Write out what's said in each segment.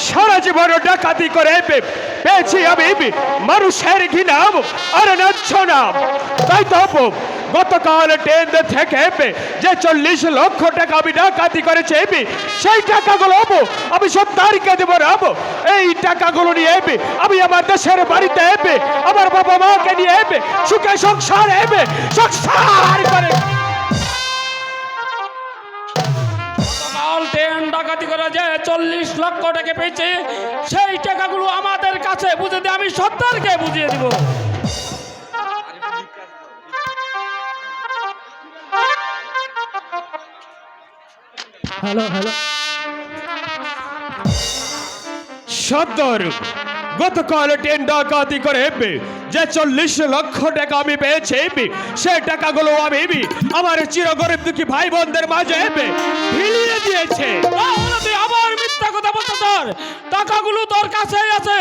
সারা জীবন ডাকাতি করে পেয়েছি আমি মানুষের ঘৃণাম আর ন্যায্য নাম। তাই তো গতকাল ট্রেন থেকে যে 40 লক্ষ টাকা আমি ডাকাতি করেছি সেই টাকাগুলো আমি 70কে দেবো রাব। এই টাকাগুলো নিয়ে আমি আমার দেশের বাড়িতে আমার বাবা মাকে নিয়ে সুখে সংসার সংসার করে। ট্রেন ডাকাতি করে যে 40 লক্ষ টাকা পেয়েছে সেই টাকাগুলো আমাদের কাছে বুঝে দিয়ে আমি 70কে বুঝিয়ে দিব। হ্যালো হ্যালো 70 গতকাল ট্রেন ডাকাতি করে যে 40 লক্ষ টাকা আমি পেয়েছি সেই টাকাগুলো আমি আমার চিরগরিব দুঃখী ভাই বোনদের মাঝে ফিরিয়ে দিয়েছে। তুই আবার মিথ্যা কথা বলতে তোর টাকাগুলো তোর কাছেই আছে।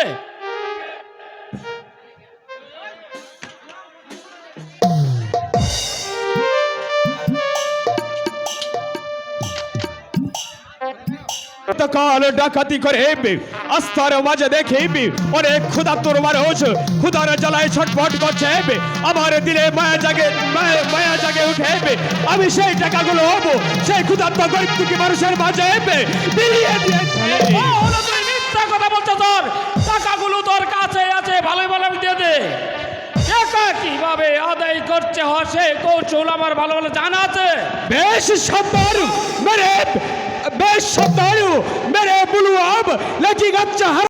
গতকাল ডাকাতি করে আস্তার মাঝে দেখি অনেক ক্ষুধার্ত মানুষ ক্ষুধার জ্বালায় ছটফট করছে। আমার দিলে মায়া জাগে উঠে আমি সেই টাকাগুলো সেই ক্ষুধার্ত গরিব দুঃখী মানুষের মাঝে বিলিয়ে দিয়েছি। তুই মিথ্যা কথা বলতে তোর টাকাগুলো তোর কাছে আছে, ভালো ভালো দিয়ে দে। টাকা কিভাবে আদায় করতে হয় সে কৌশল আমার ভালো ভালো জানা আছে। বেশ সুন্দর মেরে বুলু আব লেজি গাচ্চা